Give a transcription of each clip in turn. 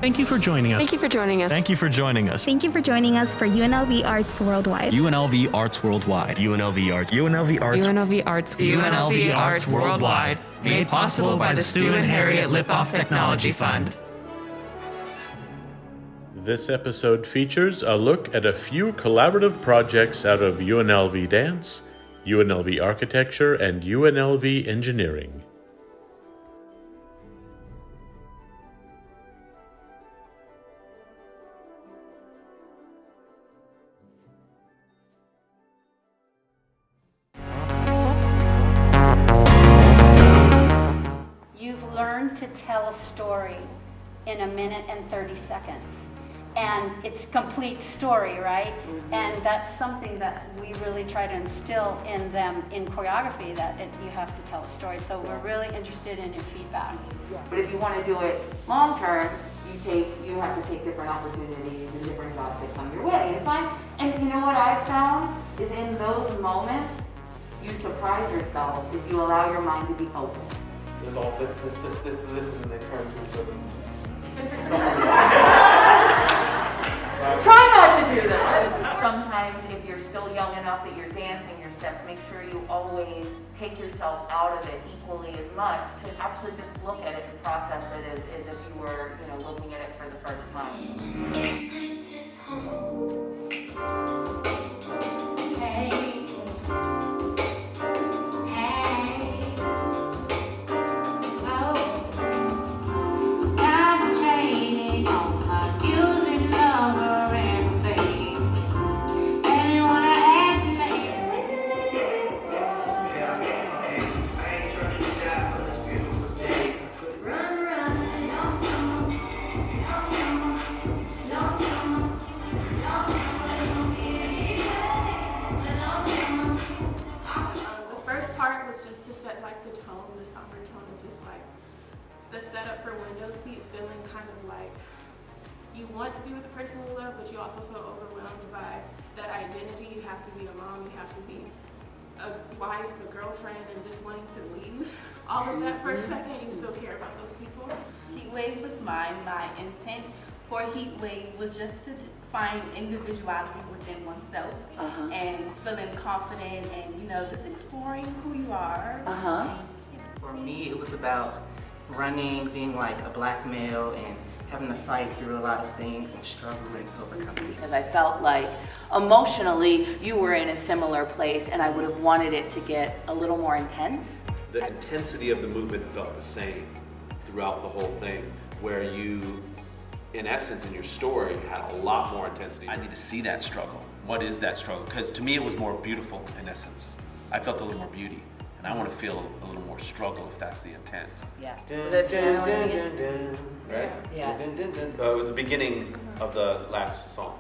Thank you for joining us. Thank you for joining us. Thank you for joining us. Thank you for joining us for UNLV Arts Worldwide. UNLV Arts Worldwide. UNLV Arts. UNLV Arts. UNLV Arts. UNLV Arts Worldwide. Made possible by the Stu and Harriet Lipoff Technology Fund. This episode features a look at a few collaborative projects out of UNLV Dance, UNLV Architecture, and UNLV Engineering. You've learned to tell a story in 1 minute and 30 seconds. And it's complete story, right? And that's something that we really try to instill in them in choreography, that you have to tell a story. So we're really interested in your feedback. But if you want to do it long term, you have to take different opportunities and different jobs that come your way. It's fine. And you know what I've found is in those moments, you surprise yourself if you allow your mind to be open. There's all this, and they turn to each other. Try not to do that. Sometimes if you're still young enough that you're dancing your steps, make sure you always take yourself out of it equally as much to actually just look at it and process it as if you were, looking at it for the first time. The setup for window seat, feeling kind of like you want to be with the person you love, but you also feel overwhelmed by that identity. You have to be a mom, you have to be a wife, a girlfriend, and just wanting to leave all of that for a second. You still care about those people. Heat Wave was mine. My intent for Heat Wave was just to find individuality within oneself and feeling confident and, just exploring who you are. For me, it was about running, being like a black male and having to fight through a lot of things and struggle and overcome it. Because I felt like emotionally you were in a similar place and I would have wanted it to get a little more intense. The intensity of the movement felt the same throughout the whole thing, where you, in essence, in your story, had a lot more intensity. I need to see that struggle. What is that struggle? Because to me it was more beautiful in essence. I felt a little more beauty. And I want to feel a little more struggle if that's the intent. Yeah. Right? Yeah. It was the beginning of the last song,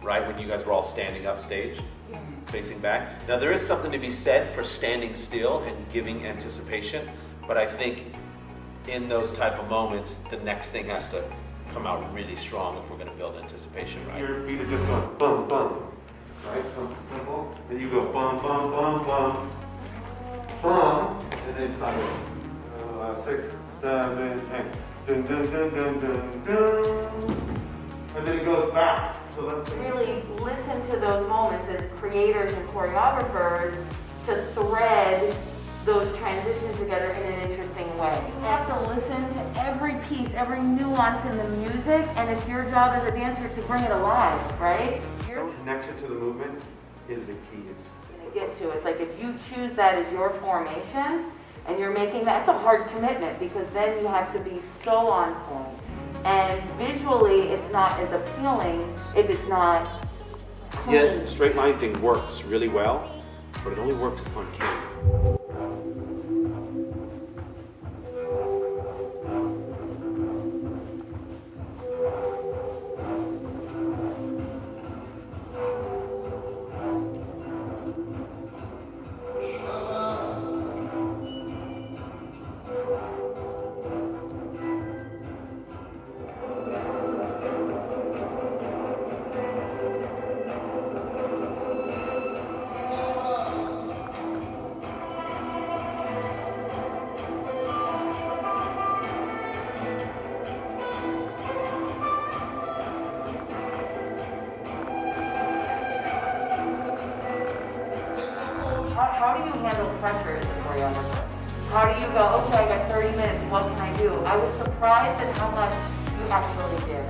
right? When you guys were all standing up stage, facing back. Now there is something to be said for standing still and giving anticipation, but I think in those type of moments, the next thing has to come out really strong if we're going to build anticipation, right? Your feet are just going bum, bum, right? Something simple. Then you go bum, bum, bum, bum. And then it's like 6, 7, 8. Dun, dun, dun, dun, dun, dun. And then it goes back. So let's really listen to those moments as creators and choreographers to thread those transitions together in an interesting way. You have to listen to every piece, every nuance in the music, and it's your job as a dancer to bring it alive, right? Your connection to the movement is the key. It's like if you choose that as your formation and you're making that's a hard commitment, because then you have to be so on point. And visually it's not as appealing if it's not clean. Yeah, straight line thing works really well, but it only works on camera. pressure as a choreographer. How do you go, okay, I got 30 minutes, what can I do? I was surprised at how much you actually did.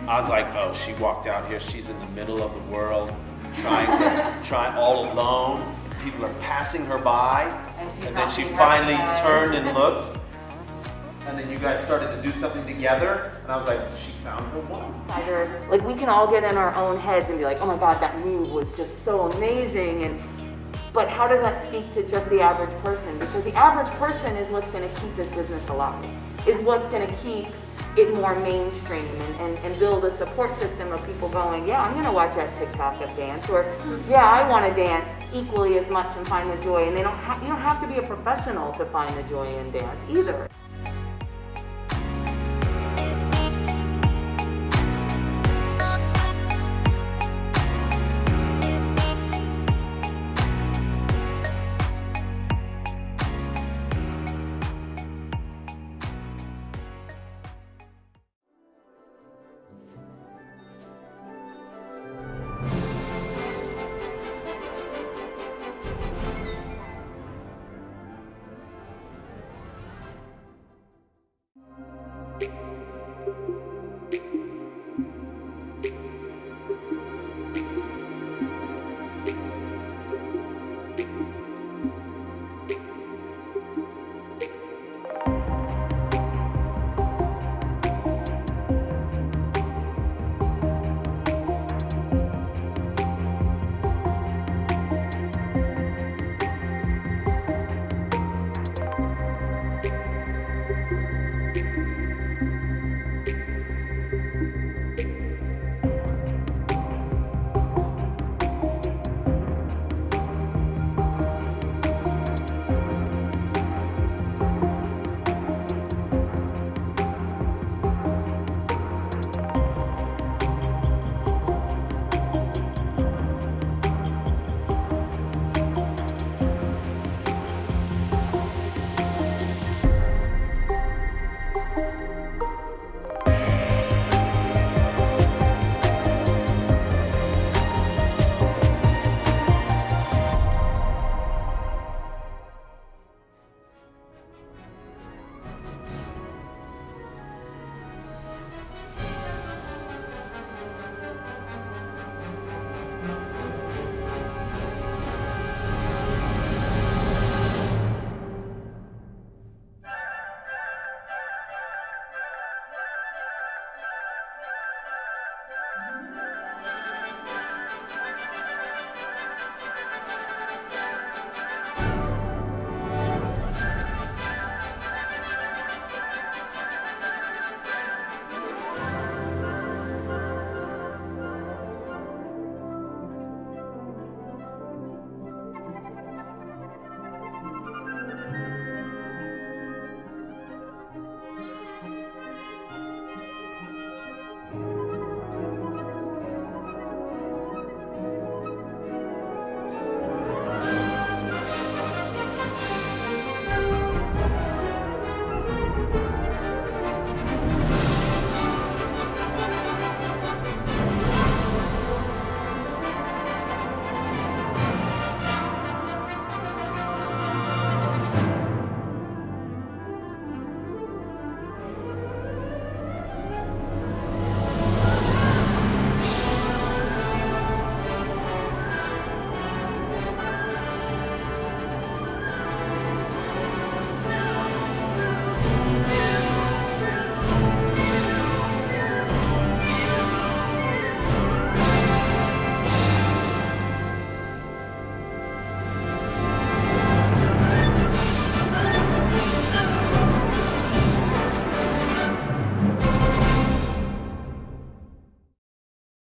I was like, oh, she walked out here, she's in the middle of the world, trying all alone. People are passing her by, and then she finally turned and looked, and then you guys started to do something together, and I was like, she found her one. Either, like, we can all get in our own heads and be like, oh my God, that move was just so amazing, but how does that speak to just the average person? Because the average person is what's going to keep this business alive, is what's going to keep it more mainstream and build a support system of people going, yeah, I'm going to watch that TikTok of dance, or yeah, I want to dance equally as much and find the joy. And you don't have to be a professional to find the joy in dance either.